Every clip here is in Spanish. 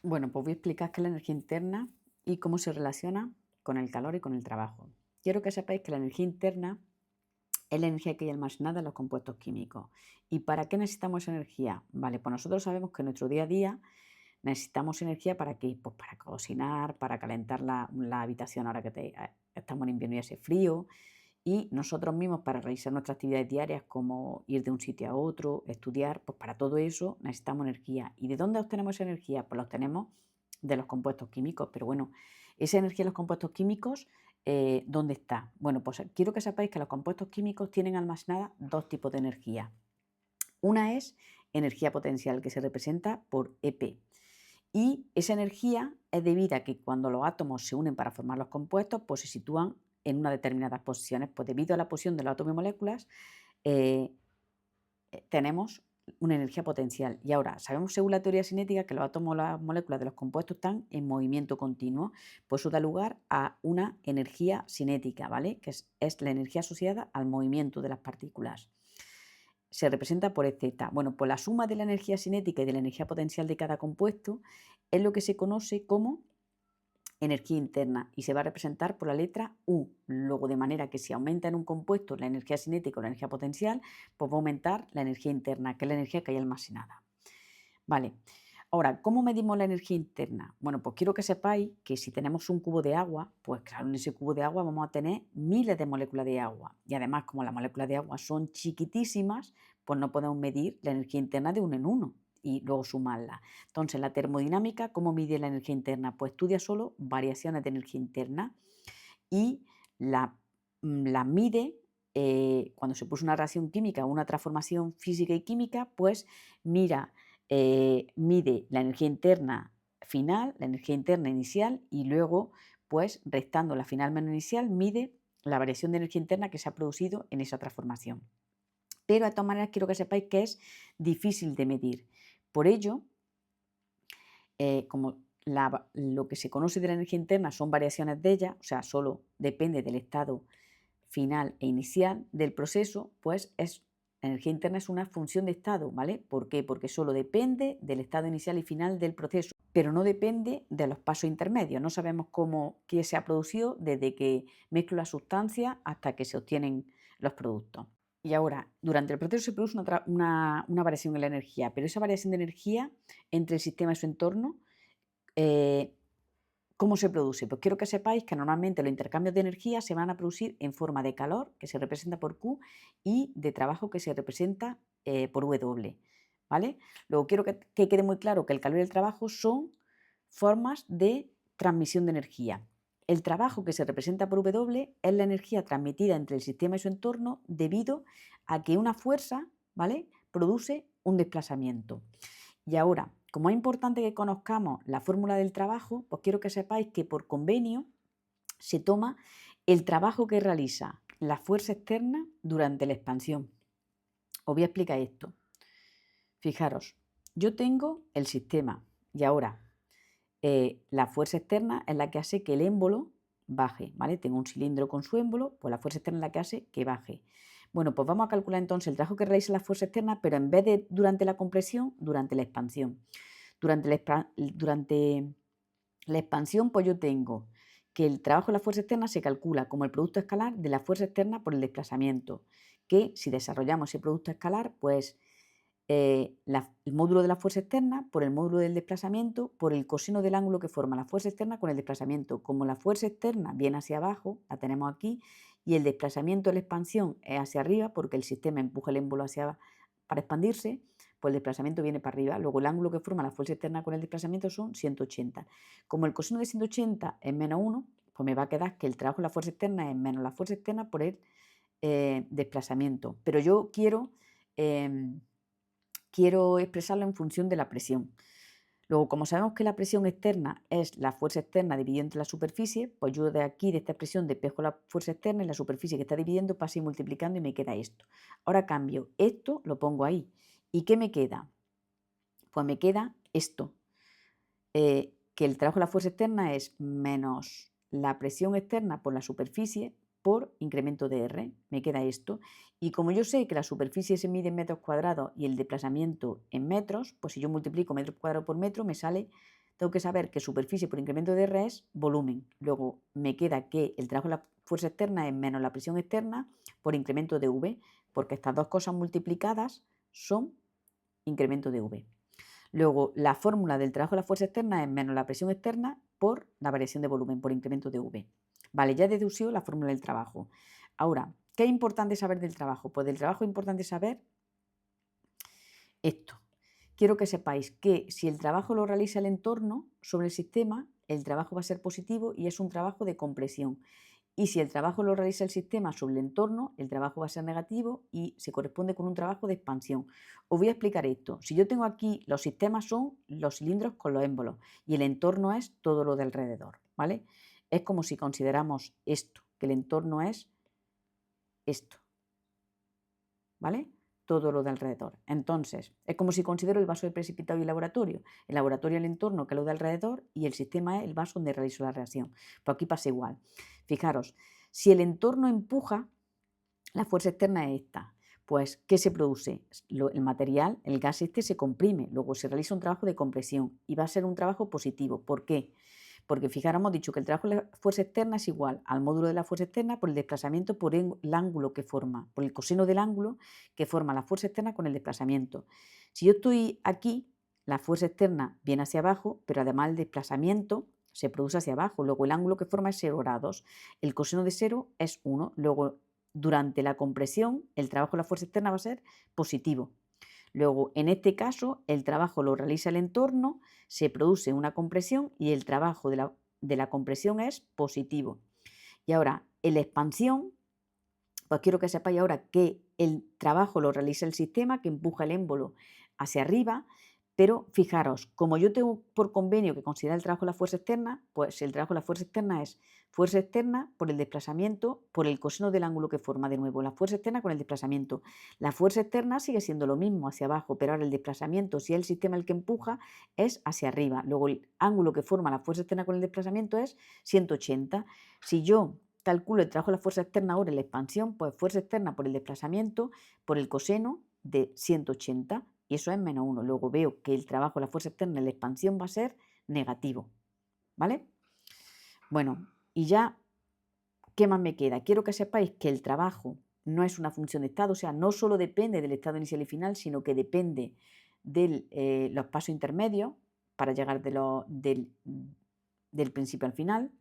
Bueno, pues voy a explicar qué es la energía interna y cómo se relaciona con el calor y con el trabajo. Quiero que sepáis que la energía interna es la energía que hay almacenada en los compuestos químicos. ¿Y para qué necesitamos esa energía? Vale, pues nosotros sabemos que en nuestro día a día necesitamos energía para qué? Pues para cocinar, para calentar la habitación ahora que estamos en invierno y hace frío, y nosotros mismos para realizar nuestras actividades diarias como ir de un sitio a otro, estudiar, pues para todo eso necesitamos energía. ¿Y de dónde obtenemos esa energía? Pues la obtenemos de los compuestos químicos. Pero bueno, esa energía de los compuestos químicos, ¿dónde está? Bueno, pues quiero que sepáis que los compuestos químicos tienen almacenada dos tipos de energía. Una es energía potencial, que se representa por EP. Y esa energía es debida a que cuando los átomos se unen para formar los compuestos, pues se sitúan en unas determinadas posiciones. Pues debido a la posición de los átomos y moléculas, eh, tenemos una energía potencial. Y ahora, sabemos según la teoría cinética que los átomos o las moléculas de los compuestos están en movimiento continuo, pues eso da lugar a una energía cinética, ¿vale? Que es la energía asociada al movimiento de las partículas. Se representa por EZ. Bueno, pues la suma de la energía cinética y de la energía potencial de cada compuesto es lo que se conoce como energía interna y se va a representar por la letra U. Luego, de manera que si aumenta en un compuesto la energía cinética o la energía potencial, pues va a aumentar la energía interna, que es la energía que hay almacenada. Vale. Ahora, ¿cómo medimos la energía interna? Bueno, pues quiero que sepáis que si tenemos un cubo de agua, pues claro, en ese cubo de agua vamos a tener miles de moléculas de agua. Y además, como las moléculas de agua son chiquitísimas, pues no podemos medir la energía interna de uno en uno y luego sumarla. Entonces, la termodinámica, ¿cómo mide la energía interna? Pues estudia solo variaciones de energía interna y la mide cuando se puso una reacción química o una transformación física y química, pues mide la energía interna final, la energía interna inicial y luego, pues restando la final menos inicial, mide la variación de energía interna que se ha producido en esa transformación. Pero de todas maneras quiero que sepáis que es difícil de medir. Por ello, como lo que se conoce de la energía interna son variaciones de ella, o sea, solo depende del estado final e inicial del proceso, pues la energía interna es una función de estado, ¿vale? ¿Por qué? Porque solo depende del estado inicial y final del proceso, pero no depende de los pasos intermedios. No sabemos qué se ha producido desde que mezclo la sustancia hasta que se obtienen los productos. Y ahora, durante el proceso se produce una variación en la energía, pero esa variación de energía entre el sistema y su entorno, eh, ¿cómo se produce? Pues quiero que sepáis que normalmente los intercambios de energía se van a producir en forma de calor, que se representa por Q, y de trabajo, que se representa por W, ¿vale? Luego quiero que quede muy claro que el calor y el trabajo son formas de transmisión de energía. El trabajo, que se representa por W, es la energía transmitida entre el sistema y su entorno debido a que una fuerza, ¿vale?, produce un desplazamiento. Y ahora, como es importante que conozcamos la fórmula del trabajo, pues quiero que sepáis que por convenio se toma el trabajo que realiza la fuerza externa durante la expansión. Os voy a explicar esto. Fijaros, yo tengo el sistema y ahora la fuerza externa es la que hace que el émbolo baje, ¿vale? Tengo un cilindro con su émbolo, pues la fuerza externa es la que hace que baje. Bueno, pues vamos a calcular entonces el trabajo que realiza la fuerza externa, pero en vez de durante la compresión, durante la expansión. Durante la expansión, pues yo tengo que el trabajo de la fuerza externa se calcula como el producto escalar de la fuerza externa por el desplazamiento, que si desarrollamos ese producto escalar, pues el módulo de la fuerza externa por el módulo del desplazamiento por el coseno del ángulo que forma la fuerza externa con el desplazamiento. Como la fuerza externa viene hacia abajo, la tenemos aquí, y el desplazamiento de la expansión es hacia arriba porque el sistema empuja el émbolo para expandirse, pues el desplazamiento viene para arriba. Luego el ángulo que forma la fuerza externa con el desplazamiento son 180. Como el coseno de 180 es menos 1, pues me va a quedar que el trabajo de la fuerza externa es menos la fuerza externa por el desplazamiento. Pero yo quiero expresarlo en función de la presión. Luego, como sabemos que la presión externa es la fuerza externa dividida entre la superficie, pues yo de aquí, de esta expresión, despejo la fuerza externa y la superficie que está dividiendo pasa a ir multiplicando y me queda esto. Ahora cambio esto, lo pongo ahí. ¿Y qué me queda? Pues me queda esto, que el trabajo de la fuerza externa es menos la presión externa por la superficie por incremento de R, me queda esto. Y como yo sé que la superficie se mide en metros cuadrados y el desplazamiento en metros, pues si yo multiplico metro cuadrado por metro me sale tengo que saber que superficie por incremento de R es volumen. Luego me queda que el trabajo de la fuerza externa es menos la presión externa por incremento de V, porque estas dos cosas multiplicadas son incremento de V. Luego, la fórmula del trabajo de la fuerza externa es menos la presión externa por la variación de volumen, por incremento de V. Vale, ya he deducido la fórmula del trabajo. Ahora, ¿qué es importante saber del trabajo? Pues del trabajo es importante saber esto. Quiero que sepáis que si el trabajo lo realiza el entorno sobre el sistema, el trabajo va a ser positivo y es un trabajo de compresión. Y si el trabajo lo realiza el sistema sobre el entorno, el trabajo va a ser negativo y se corresponde con un trabajo de expansión. Os voy a explicar esto. Si yo tengo aquí, los sistemas son los cilindros con los émbolos y el entorno es todo lo de alrededor, ¿vale? Es como si consideramos esto, que el entorno es esto, ¿vale? Todo lo de alrededor. Entonces, es como si considero el vaso de precipitado y el laboratorio. El laboratorio es el entorno, que es lo de alrededor, y el sistema es el vaso donde realizo la reacción. Pues aquí pasa igual. Fijaros, si el entorno empuja, la fuerza externa es esta. Pues, ¿qué se produce? El material, el gas este se comprime, luego se realiza un trabajo de compresión y va a ser un trabajo positivo. ¿Por qué? Porque fijaros, hemos dicho que el trabajo de la fuerza externa es igual al módulo de la fuerza externa por el desplazamiento por el ángulo que forma, por el coseno del ángulo que forma la fuerza externa con el desplazamiento. Si yo estoy aquí, la fuerza externa viene hacia abajo, pero además el desplazamiento se produce hacia abajo. Luego el ángulo que forma es 0 grados. El coseno de 0 es 1. Luego, durante la compresión, el trabajo de la fuerza externa va a ser positivo. Luego, en este caso, el trabajo lo realiza el entorno, se produce una compresión y el trabajo de la compresión es positivo. Y ahora, en la expansión, pues quiero que sepáis ahora que el trabajo lo realiza el sistema, que empuja el émbolo hacia arriba, pero fijaros, como yo tengo por convenio que considerar el trabajo de la fuerza externa, pues el trabajo de la fuerza externa es fuerza externa por el desplazamiento, por el coseno del ángulo que forma de nuevo, la fuerza externa con el desplazamiento. La fuerza externa sigue siendo lo mismo hacia abajo, pero ahora el desplazamiento, si es el sistema el que empuja, es hacia arriba. Luego el ángulo que forma la fuerza externa con el desplazamiento es 180. Si yo calculo el trabajo de la fuerza externa ahora en la expansión, pues fuerza externa por el desplazamiento, por el coseno de 180, y eso es menos 1. Luego veo que el trabajo de la fuerza externa en la expansión va a ser negativo, ¿vale? Bueno, y ya, ¿qué más me queda? Quiero que sepáis que el trabajo no es una función de estado, o sea, no solo depende del estado inicial y final, sino que depende de los pasos intermedios para llegar del principio al final.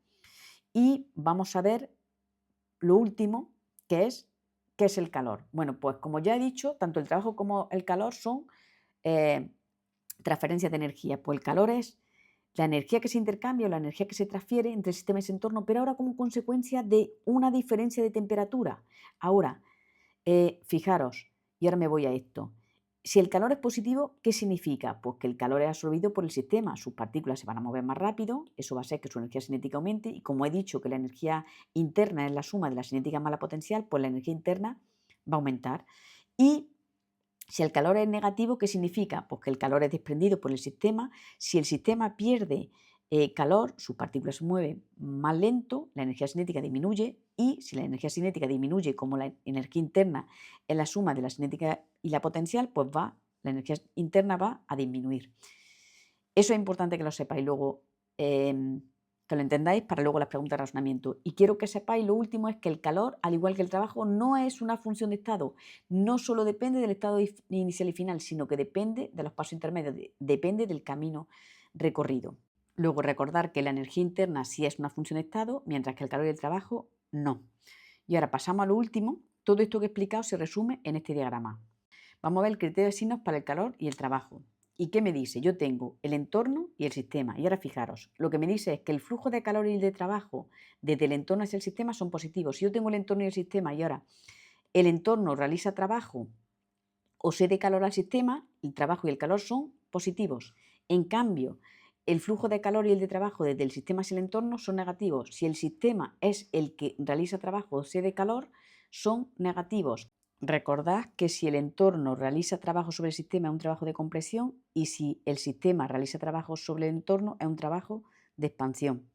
Y vamos a ver lo último, que es ¿qué es el calor? Bueno, pues como ya he dicho, tanto el trabajo como el calor son transferencias de energía. Pues el calor es la energía que se intercambia o la energía que se transfiere entre el sistema y su entorno, pero ahora como consecuencia de una diferencia de temperatura. Ahora, fijaros, y ahora me voy a esto. Si el calor es positivo, ¿qué significa? Pues que el calor es absorbido por el sistema, sus partículas se van a mover más rápido, eso va a hacer que su energía cinética aumente y como he dicho que la energía interna es la suma de la cinética más la potencial, pues la energía interna va a aumentar. Y si el calor es negativo, ¿qué significa? Pues que el calor es desprendido por el sistema. Si el sistema pierde calor, sus partículas se mueven más lento, la energía cinética disminuye y si la energía cinética disminuye como la energía interna es la suma de la cinética y la potencial, pues la energía interna va a disminuir. Eso es importante que lo sepáis luego, que lo entendáis para luego las preguntas de razonamiento. Y quiero que sepáis, lo último es que el calor, al igual que el trabajo, no es una función de estado. No solo depende del estado inicial y final, sino que depende de los pasos intermedios, depende del camino recorrido. Luego recordar que la energía interna sí es una función de estado, mientras que el calor y el trabajo no. Y ahora pasamos a lo último. Todo esto que he explicado se resume en este diagrama. Vamos a ver el criterio de signos para el calor y el trabajo. ¿Y qué me dice? Yo tengo el entorno y el sistema. Y ahora fijaros, lo que me dice es que el flujo de calor y el de trabajo desde el entorno hacia el sistema son positivos. Si yo tengo el entorno y el sistema y ahora el entorno realiza trabajo o cede calor al sistema, el trabajo y el calor son positivos. En cambio, el flujo de calor y el de trabajo desde el sistema hacia el entorno son negativos. Si el sistema es el que realiza trabajo o cede calor, son negativos. Recordad que si el entorno realiza trabajo sobre el sistema es un trabajo de compresión y si el sistema realiza trabajo sobre el entorno es un trabajo de expansión.